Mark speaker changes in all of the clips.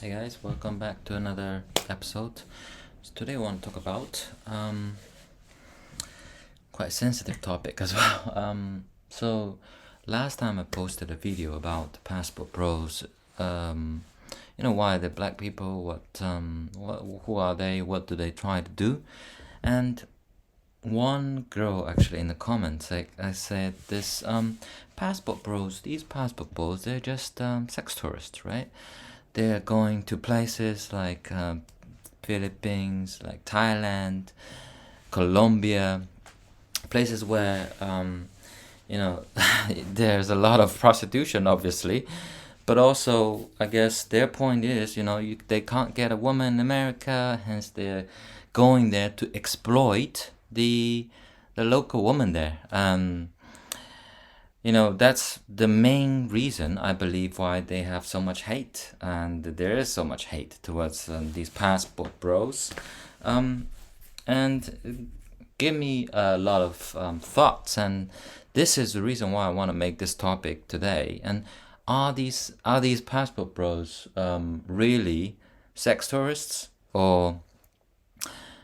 Speaker 1: Hey guys, welcome back to another episode. So today I want to talk about quite a sensitive topic as well. So last time I posted a video about passport bros. Why they're black people? Who are they? What do they try to do? And one girl actually in the comments, I said this passport bros. These passport bros, they're just sex tourists, right? They're going to places like Philippines, like Thailand, Colombia, places where there's a lot of prostitution, obviously, but also I guess their point is, they can't get a woman in America, hence they're going there to exploit the local woman there. That's the main reason I believe why they have so much hate, and there is so much hate towards these passport bros, and give me a lot of thoughts. And this is the reason why I want to make this topic today. And are these passport bros really sex tourists, or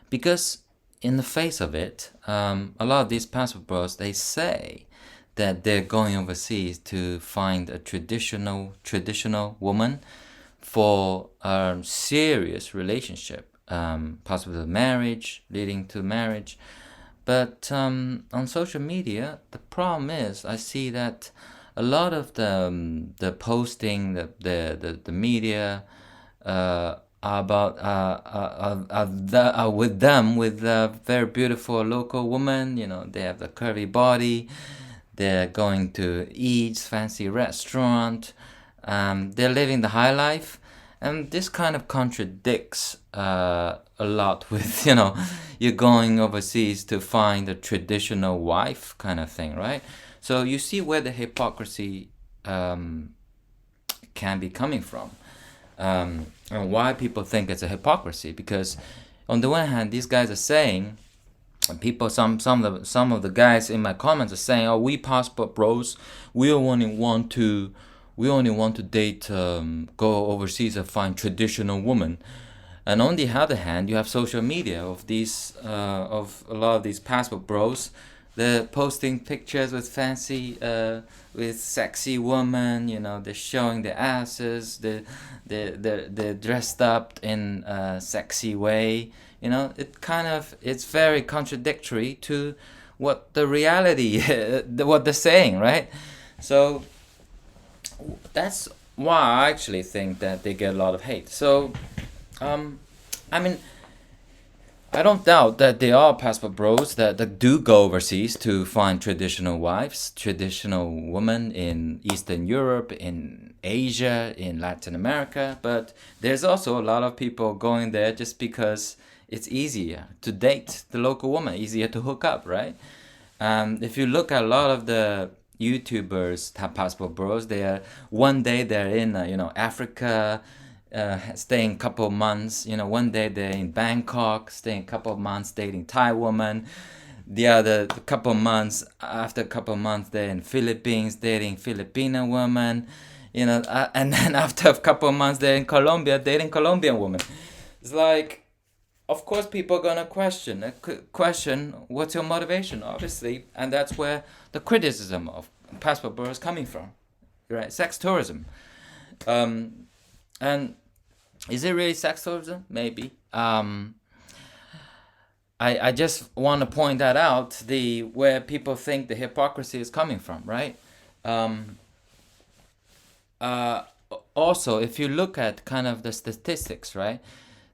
Speaker 1: because in the face of it, a lot of these passport bros, they say that they're going overseas to find a traditional woman for a serious relationship, possibly marriage, leading to marriage. But on social media, the problem is I see that a lot of the posting, the media about with them, with a very beautiful local woman. They have the curvy body. They're going to eat fancy restaurant. They're living the high life, and this kind of contradicts a lot with you're going overseas to find a traditional wife kind of thing, right? So you see where the hypocrisy can be coming from, and why people think it's a hypocrisy. Because on the one hand, these guys are saying, people, some of the guys in my comments are saying, "Oh, we passport bros, we only want to date, go overseas and find traditional woman." And on the other hand, you have social media of of a lot of these passport bros. They're posting pictures with with sexy women. They're showing their asses. They're dressed up in a sexy way. It's very contradictory to what the reality, what they're saying, right? So that's why I actually think that they get a lot of hate. So, I mean, I don't doubt that there are passport bros that do go overseas to find traditional wives, traditional women in Eastern Europe, in Asia, in Latin America. But there's also a lot of people going there just because it's easier to date the local woman, easier to hook up, right? If you look at a lot of the YouTubers, passport bros, one day they're in Africa, staying a couple of months. One day they're in Bangkok, staying a couple of months dating Thai woman. The other couple of months, after a couple of months, they're in Philippines dating Filipino woman. And then after a couple of months, they're in Colombia dating Colombian woman. It's like, of course, people are gonna question what's your motivation, obviously, and that's where the criticism of passport bros is coming from, right? Sex tourism, and is it really sex tourism? Maybe. I just want to point that out, the where people think the hypocrisy is coming from, right? Um, uh, Also, if you look at kind of the statistics, right?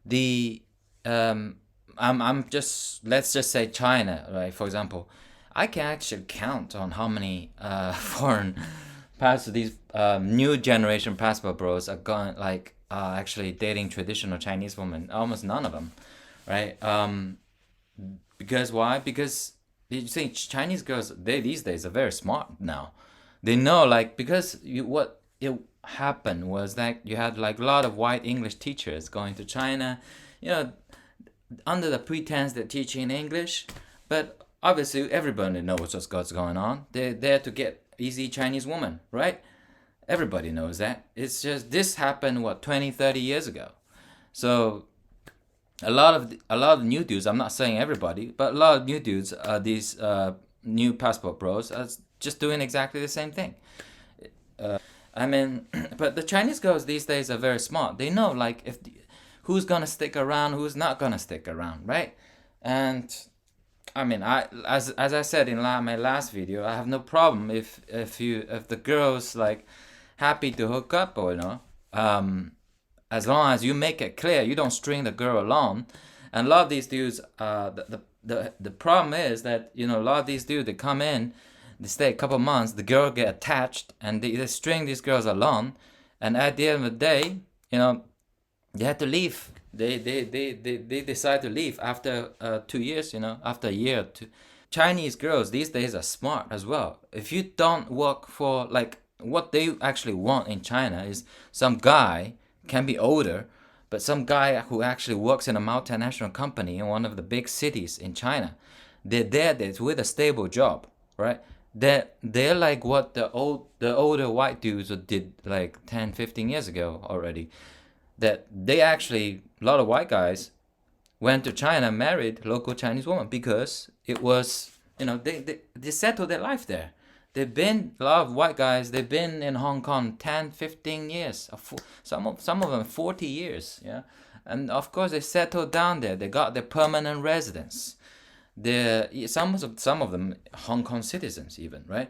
Speaker 1: The I'm just let's just say China, right? For example, I can actually count on how many foreign passport these new generation passport bros are going, like actually dating traditional Chinese women. Almost none of them, right? Because why? Because you see, Chinese girls, they these days are very smart now. They know, like, because what it happened was that you had like a lot of white English teachers going to China, you know, under the pretense they're teaching English, but obviously everybody knows what's going on. They're there to get easy Chinese woman, right? Everybody knows that. It's just this happened what 20, 30 years ago. So a lot of new dudes. I'm not saying everybody, but a lot of new dudes. These new passport bros are just doing exactly the same thing. I mean, but the Chinese girls these days are very smart. They know like if who's gonna stick around, who's not gonna stick around, right? And I mean, as I said in my last video, I have no problem if the girls like happy to hook up or as long as you make it clear you don't string the girl along. And a lot of these dudes, the problem is that a lot of these dudes they come in, they stay a couple months, the girl get attached, and they string these girls along, and at the end of the day, they had to leave. They decide to leave after 2 years, after a year or two. Chinese girls these days are smart as well. If you don't work for like what they actually want in China is some guy can be older, but some guy who actually works in a multinational company in one of the big cities in China. They're there with a stable job, right? They're like what the older white dudes did like 10, 15 years ago already. That they actually, a lot of white guys went to China, married local Chinese woman because it was, they settled their life there. They've been, a lot of white guys, they've been in Hong Kong 10, 15 years, some of them 40 years, yeah. And of course they settled down there. They got their permanent residence. Some of them Hong Kong citizens even, right?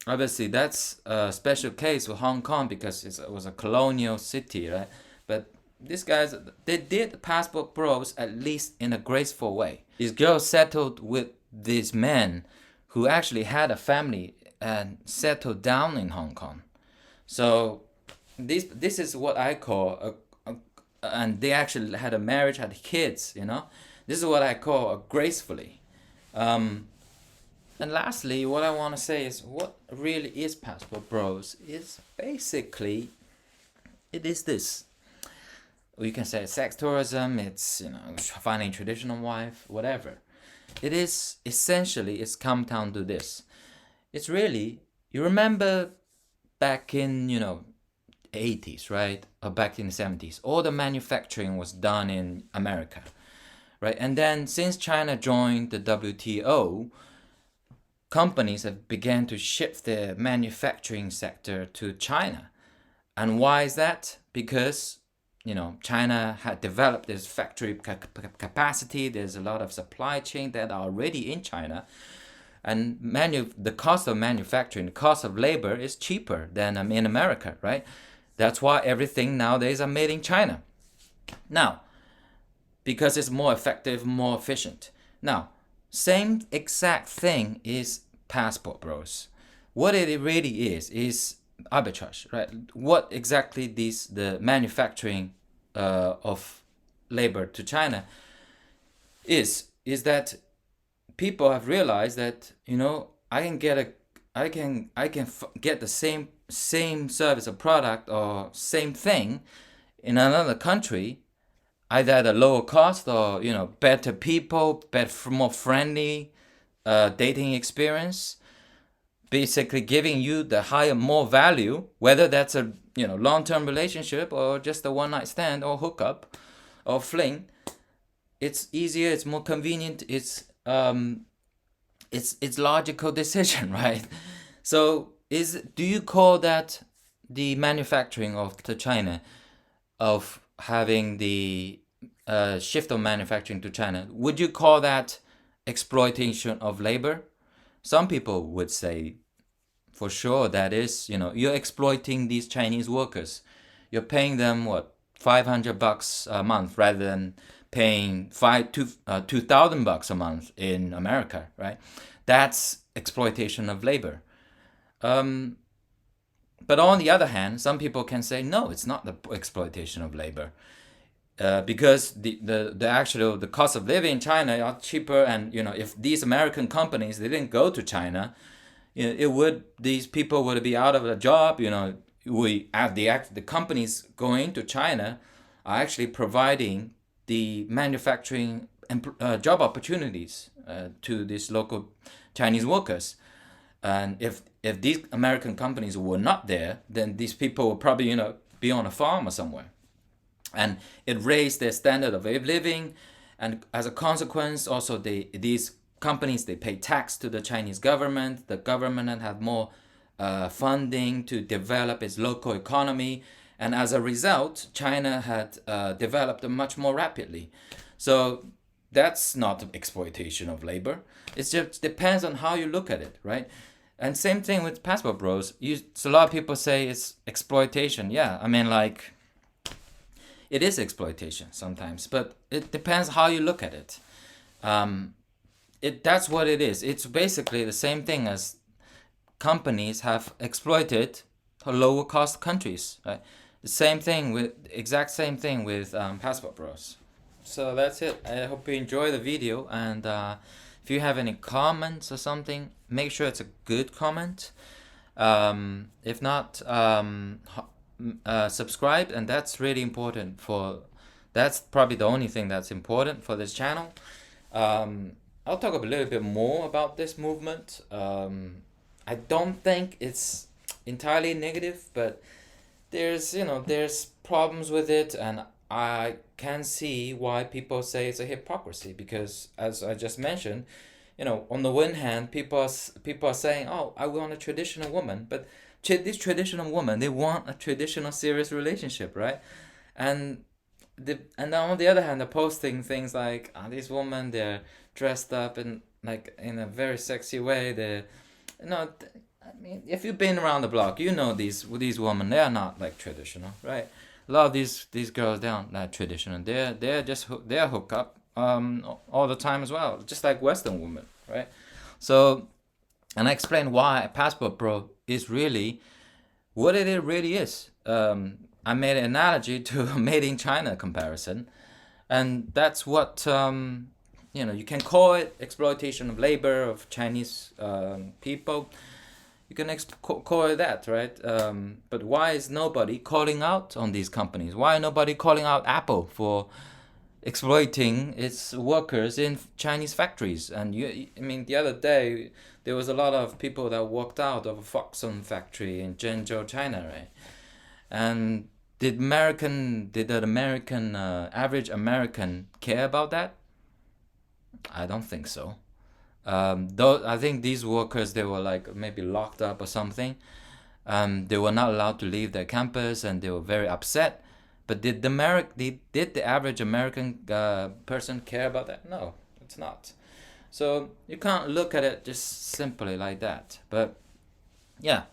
Speaker 1: Obviously that's a special case with Hong Kong because it was a colonial city, right? But these guys, they did passport bros at least in a graceful way. These girls settled with these men who actually had a family and settled down in Hong Kong. So this is what I call and they actually had a marriage, had kids, This is what I call gracefully. And lastly, what I want to say is what really is passport bros is basically, it is this. You can say sex tourism, it's, finding traditional wife, whatever. It is essentially, it's come down to this. It's really, you remember back in, 80s, right? Or back in the 70s, all the manufacturing was done in America, right? And then since China joined the WTO, companies have began to shift their manufacturing sector to China. And why is that? Because China had developed this factory capacity. There's a lot of supply chain that are already in China, and the cost of manufacturing, the cost of labor is cheaper than in America, right? That's why everything nowadays are made in China. Now, because it's more effective, more efficient. Now, same exact thing is passport bros. What it really is arbitrage, right? What exactly the manufacturing of labor to China is that people have realized that I can get the same service or product or same thing in another country, either at a lower cost or better people, more friendly dating experience, basically giving you the higher, more value, whether that's a long-term relationship or just a one-night stand or hookup or fling. It's easier, it's more convenient, it's logical decision, right? So do you call that the manufacturing of the China, of having the shift of manufacturing to China, would you call that exploitation of labor? Some people would say, for sure, that is, you're exploiting these Chinese workers. You're paying them what, $500 a month rather than paying $2,000 a month in America, right? That's exploitation of labor. But on the other hand, some people can say, no, it's not the exploitation of labor. Because the cost of living in China are cheaper, and if these American companies they didn't go to China, these people would be out of a job. The companies going to China are actually providing the manufacturing job opportunities to these local Chinese workers, And if these American companies were not there, then these people would probably, be on a farm or somewhere. And it raised their standard of living, and as a consequence, also these companies, they pay tax to the Chinese government. The government had more funding to develop its local economy, and as a result, China had developed much more rapidly. So that's not exploitation of labor. It just depends on how you look at it, right? And same thing with passport bros. So a lot of people say it's exploitation. Yeah, I mean, like, it is exploitation sometimes, but it depends how you look at it. That's what it is. It's basically the same thing as companies have exploited lower cost countries. Right? Exact same thing with passport bros. So that's it. I hope you enjoy the video, and if you have any comments or something, make sure it's a good comment. If not, subscribe, and that's really important that's probably the only thing that's important for this channel. I'll talk a little bit more about this movement. I don't think it's entirely negative, but there's problems with it, and I can see why people say it's a hypocrisy, because as I just mentioned, on the one hand, people are saying, oh, I want a traditional woman, but this traditional woman, they want a traditional serious relationship, right? And and on the other hand, they're posting things like, these women, they're dressed up in a very sexy way. I mean, if you've been around the block, these women, they are not like traditional, right? A lot of these girls, they aren't that traditional. They're hook up all the time as well, just like Western women, right? So, and I explained why passport bro is really what it really is. I made an analogy to a made in China comparison, and that's what you can call it exploitation of labor of Chinese people. You can call it that, right? But why is nobody calling out on these companies? Why nobody calling out Apple for exploiting its workers in Chinese factories? And I mean, the other day there was a lot of people that walked out of a Foxconn factory in Zhengzhou, China, right? And did the American average American care about that? I don't think so. Though I think these workers, they were like maybe locked up or something. They were not allowed to leave their campus, and they were very upset. But did the average American person care about that? No, it's not. So you can't look at it just simply like that. But yeah,